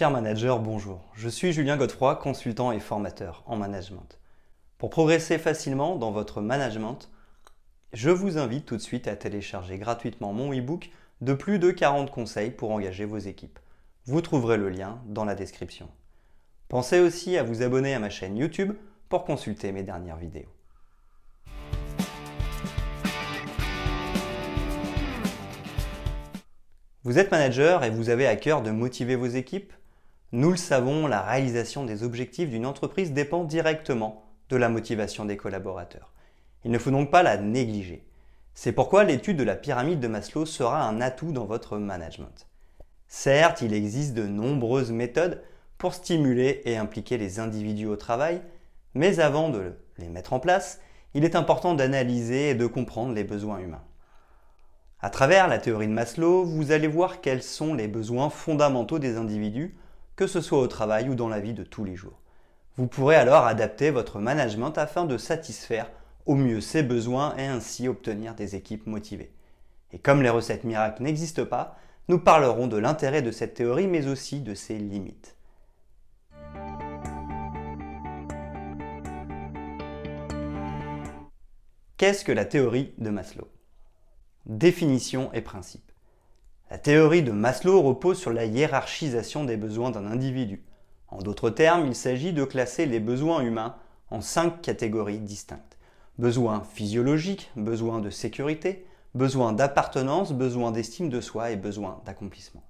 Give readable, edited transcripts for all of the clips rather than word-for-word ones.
Chers managers, bonjour. Je suis Julien Godefroy, consultant et formateur en management. Pour progresser facilement dans votre management, je vous invite tout de suite à télécharger gratuitement mon e-book de plus de 40 conseils pour engager vos équipes. Vous trouverez le lien dans la description. Pensez aussi à vous abonner à ma chaîne YouTube pour consulter mes dernières vidéos. Vous êtes manager et vous avez à cœur de motiver vos équipes? Nous le savons, la réalisation des objectifs d'une entreprise dépend directement de la motivation des collaborateurs. Il ne faut donc pas la négliger. C'est pourquoi l'étude de la pyramide de Maslow sera un atout dans votre management. Certes, il existe de nombreuses méthodes pour stimuler et impliquer les individus au travail, mais avant de les mettre en place, il est important d'analyser et de comprendre les besoins humains. À travers la théorie de Maslow, vous allez voir quels sont les besoins fondamentaux des individus, que ce soit au travail ou dans la vie de tous les jours. Vous pourrez alors adapter votre management afin de satisfaire au mieux ces besoins et ainsi obtenir des équipes motivées. Et comme les recettes miracles n'existent pas, nous parlerons de l'intérêt de cette théorie mais aussi de ses limites. Qu'est-ce que la théorie de Maslow? Définition et principe. La théorie de Maslow repose sur la hiérarchisation des besoins d'un individu. En d'autres termes, il s'agit de classer les besoins humains en 5 catégories distinctes. Besoins physiologiques, besoins de sécurité, besoins d'appartenance, besoins d'estime de soi et besoins d'accomplissement.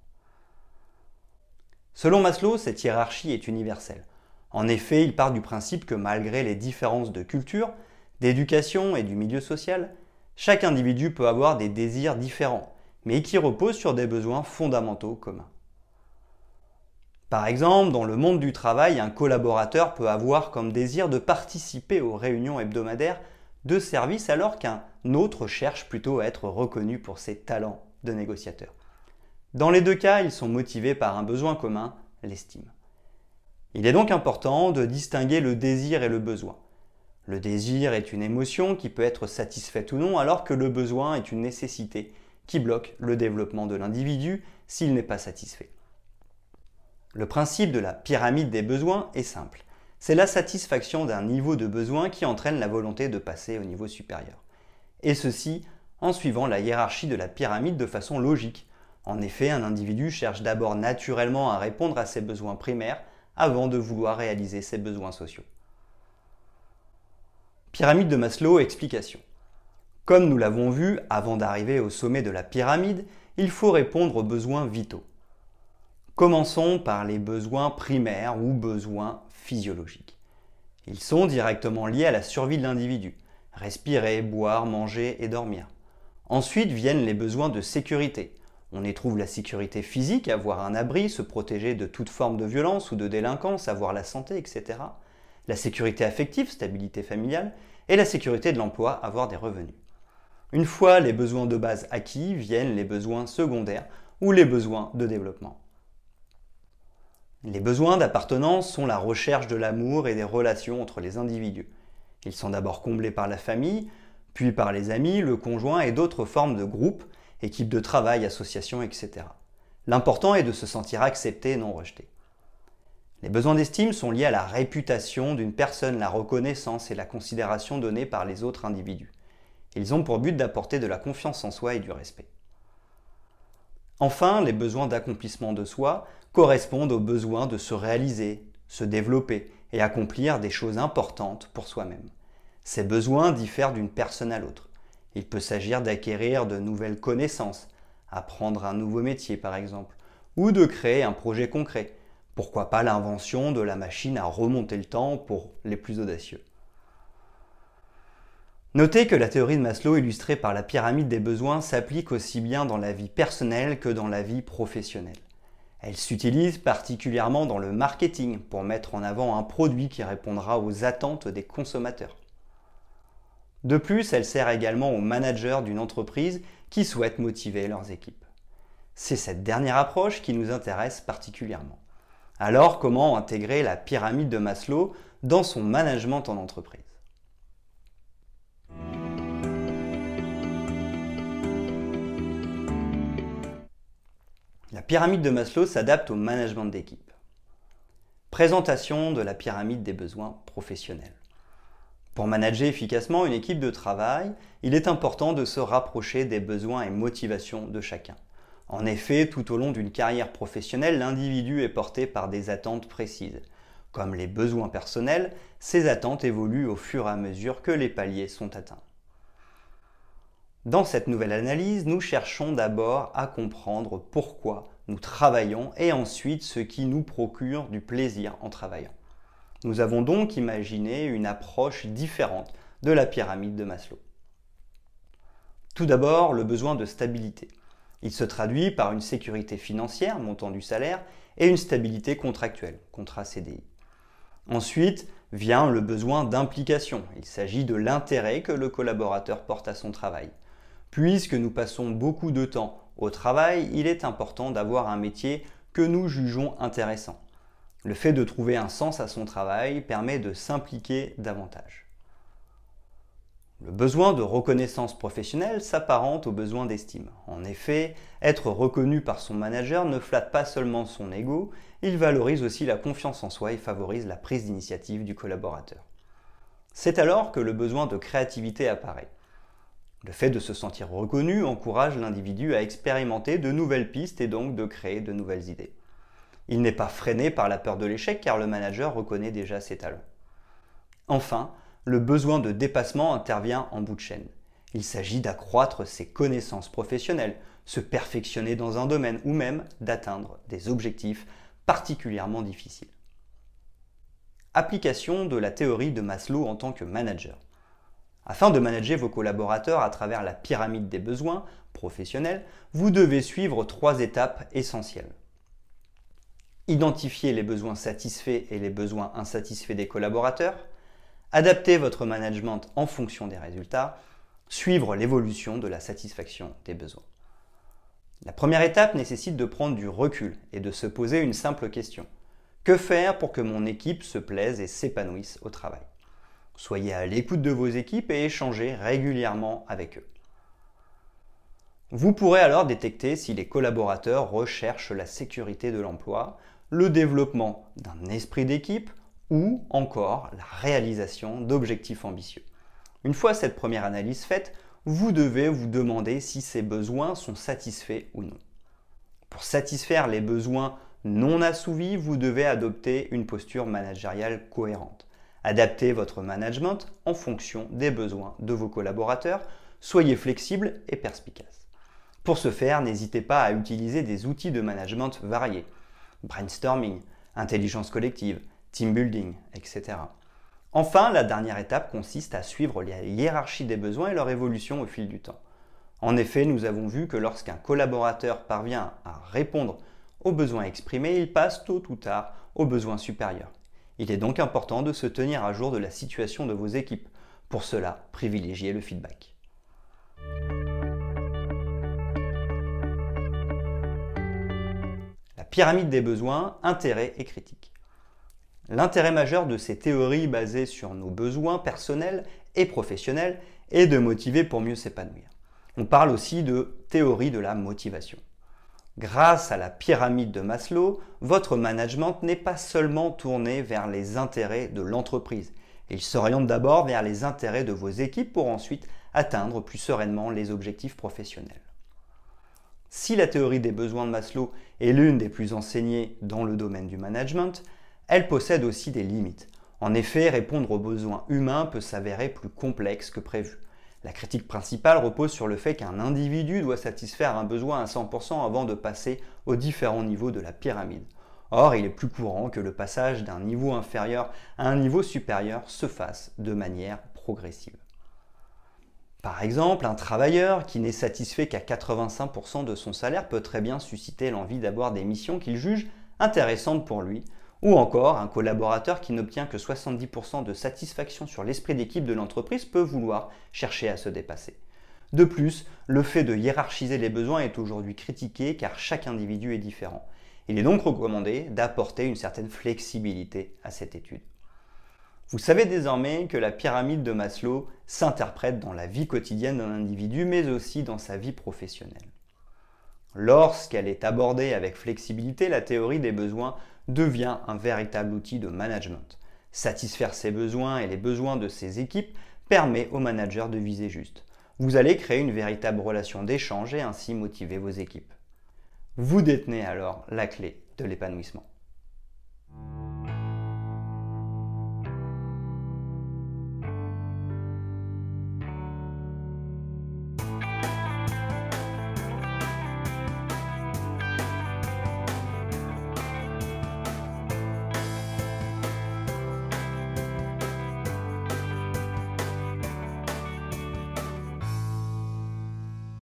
Selon Maslow, cette hiérarchie est universelle. En effet, il part du principe que malgré les différences de culture, d'éducation et du milieu social, chaque individu peut avoir des désirs différents, mais qui reposent sur des besoins fondamentaux communs. Par exemple, dans le monde du travail, un collaborateur peut avoir comme désir de participer aux réunions hebdomadaires de service alors qu'un autre cherche plutôt à être reconnu pour ses talents de négociateur. Dans les deux cas, ils sont motivés par un besoin commun, l'estime. Il est donc important de distinguer le désir et le besoin. Le désir est une émotion qui peut être satisfaite ou non, alors que le besoin est une nécessité qui bloque le développement de l'individu s'il n'est pas satisfait. Le principe de la pyramide des besoins est simple. C'est la satisfaction d'un niveau de besoin qui entraîne la volonté de passer au niveau supérieur. Et ceci en suivant la hiérarchie de la pyramide de façon logique. En effet, un individu cherche d'abord naturellement à répondre à ses besoins primaires avant de vouloir réaliser ses besoins sociaux. Pyramide de Maslow, explication. Comme nous l'avons vu, avant d'arriver au sommet de la pyramide, il faut répondre aux besoins vitaux. Commençons par les besoins primaires ou besoins physiologiques. Ils sont directement liés à la survie de l'individu. Respirer, boire, manger et dormir. Ensuite viennent les besoins de sécurité. On y trouve la sécurité physique, avoir un abri, se protéger de toute forme de violence ou de délinquance, avoir la santé, etc. La sécurité affective, stabilité familiale, et la sécurité de l'emploi, avoir des revenus. Une fois les besoins de base acquis, viennent les besoins secondaires ou les besoins de développement. Les besoins d'appartenance sont la recherche de l'amour et des relations entre les individus. Ils sont d'abord comblés par la famille, puis par les amis, le conjoint et d'autres formes de groupes, équipes de travail, associations, etc. L'important est de se sentir accepté et non rejeté. Les besoins d'estime sont liés à la réputation d'une personne, la reconnaissance et la considération donnée par les autres individus. Ils ont pour but d'apporter de la confiance en soi et du respect. Enfin, les besoins d'accomplissement de soi correspondent aux besoins de se réaliser, se développer et accomplir des choses importantes pour soi-même. Ces besoins diffèrent d'une personne à l'autre. Il peut s'agir d'acquérir de nouvelles connaissances, apprendre un nouveau métier par exemple, ou de créer un projet concret. Pourquoi pas l'invention de la machine à remonter le temps pour les plus audacieux. Notez que la théorie de Maslow illustrée par la pyramide des besoins s'applique aussi bien dans la vie personnelle que dans la vie professionnelle. Elle s'utilise particulièrement dans le marketing pour mettre en avant un produit qui répondra aux attentes des consommateurs. De plus, elle sert également aux managers d'une entreprise qui souhaitent motiver leurs équipes. C'est cette dernière approche qui nous intéresse particulièrement. Alors, comment intégrer la pyramide de Maslow dans son management en entreprise ? La pyramide de Maslow s'adapte au management d'équipe. Présentation de la pyramide des besoins professionnels. Pour manager efficacement une équipe de travail, il est important de se rapprocher des besoins et motivations de chacun. En effet, tout au long d'une carrière professionnelle, l'individu est porté par des attentes précises. Comme les besoins personnels, ces attentes évoluent au fur et à mesure que les paliers sont atteints. Dans cette nouvelle analyse, nous cherchons d'abord à comprendre pourquoi nous travaillons et ensuite ce qui nous procure du plaisir en travaillant. Nous avons donc imaginé une approche différente de la pyramide de Maslow. Tout d'abord, le besoin de stabilité. Il se traduit par une sécurité financière, montant du salaire, et une stabilité contractuelle, contrat CDI. Ensuite vient le besoin d'implication. Il s'agit de l'intérêt que le collaborateur porte à son travail. Puisque nous passons beaucoup de temps au travail, il est important d'avoir un métier que nous jugeons intéressant. Le fait de trouver un sens à son travail permet de s'impliquer davantage. Le besoin de reconnaissance professionnelle s'apparente au besoin d'estime. En effet, être reconnu par son manager ne flatte pas seulement son ego, il valorise aussi la confiance en soi et favorise la prise d'initiative du collaborateur. C'est alors que le besoin de créativité apparaît. Le fait de se sentir reconnu encourage l'individu à expérimenter de nouvelles pistes et donc de créer de nouvelles idées. Il n'est pas freiné par la peur de l'échec car le manager reconnaît déjà ses talents. Enfin, le besoin de dépassement intervient en bout de chaîne. Il s'agit d'accroître ses connaissances professionnelles, se perfectionner dans un domaine ou même d'atteindre des objectifs particulièrement difficiles. Application de la théorie de Maslow en tant que manager. Afin de manager vos collaborateurs à travers la pyramide des besoins professionnels, vous devez suivre 3 étapes essentielles. Identifier les besoins satisfaits et les besoins insatisfaits des collaborateurs, adapter votre management en fonction des résultats, suivre l'évolution de la satisfaction des besoins. La première étape nécessite de prendre du recul et de se poser une simple question. Que faire pour que mon équipe se plaise et s'épanouisse au travail ? Soyez à l'écoute de vos équipes et échangez régulièrement avec eux. Vous pourrez alors détecter si les collaborateurs recherchent la sécurité de l'emploi, le développement d'un esprit d'équipe ou encore la réalisation d'objectifs ambitieux. Une fois cette première analyse faite, vous devez vous demander si ces besoins sont satisfaits ou non. Pour satisfaire les besoins non assouvis, vous devez adopter une posture managériale cohérente. Adaptez votre management en fonction des besoins de vos collaborateurs, soyez flexible et perspicace. Pour ce faire, n'hésitez pas à utiliser des outils de management variés, brainstorming, intelligence collective, team building, etc. Enfin, la dernière étape consiste à suivre la hiérarchie des besoins et leur évolution au fil du temps. En effet, nous avons vu que lorsqu'un collaborateur parvient à répondre aux besoins exprimés, il passe tôt ou tard aux besoins supérieurs. Il est donc important de se tenir à jour de la situation de vos équipes. Pour cela, privilégiez le feedback. La pyramide des besoins, intérêts et critiques. L'intérêt majeur de ces théories basées sur nos besoins personnels et professionnels est de motiver pour mieux s'épanouir. On parle aussi de théorie de la motivation. Grâce à la pyramide de Maslow, votre management n'est pas seulement tourné vers les intérêts de l'entreprise. Il s'oriente d'abord vers les intérêts de vos équipes pour ensuite atteindre plus sereinement les objectifs professionnels. Si la théorie des besoins de Maslow est l'une des plus enseignées dans le domaine du management, elle possède aussi des limites. En effet, répondre aux besoins humains peut s'avérer plus complexe que prévu. La critique principale repose sur le fait qu'un individu doit satisfaire un besoin à 100% avant de passer aux différents niveaux de la pyramide. Or, il est plus courant que le passage d'un niveau inférieur à un niveau supérieur se fasse de manière progressive. Par exemple, un travailleur qui n'est satisfait qu'à 85% de son salaire peut très bien susciter l'envie d'avoir des missions qu'il juge intéressantes pour lui, ou encore un collaborateur qui n'obtient que 70% de satisfaction sur l'esprit d'équipe de l'entreprise peut vouloir chercher à se dépasser. De plus, le fait de hiérarchiser les besoins est aujourd'hui critiqué car chaque individu est différent. Il est donc recommandé d'apporter une certaine flexibilité à cette étude. Vous savez désormais que la pyramide de Maslow s'interprète dans la vie quotidienne d'un individu mais aussi dans sa vie professionnelle. Lorsqu'elle est abordée avec flexibilité, la théorie des besoins devient un véritable outil de management. Satisfaire ses besoins et les besoins de ses équipes permet au manager de viser juste. Vous allez créer une véritable relation d'échange et ainsi motiver vos équipes. Vous détenez alors la clé de l'épanouissement.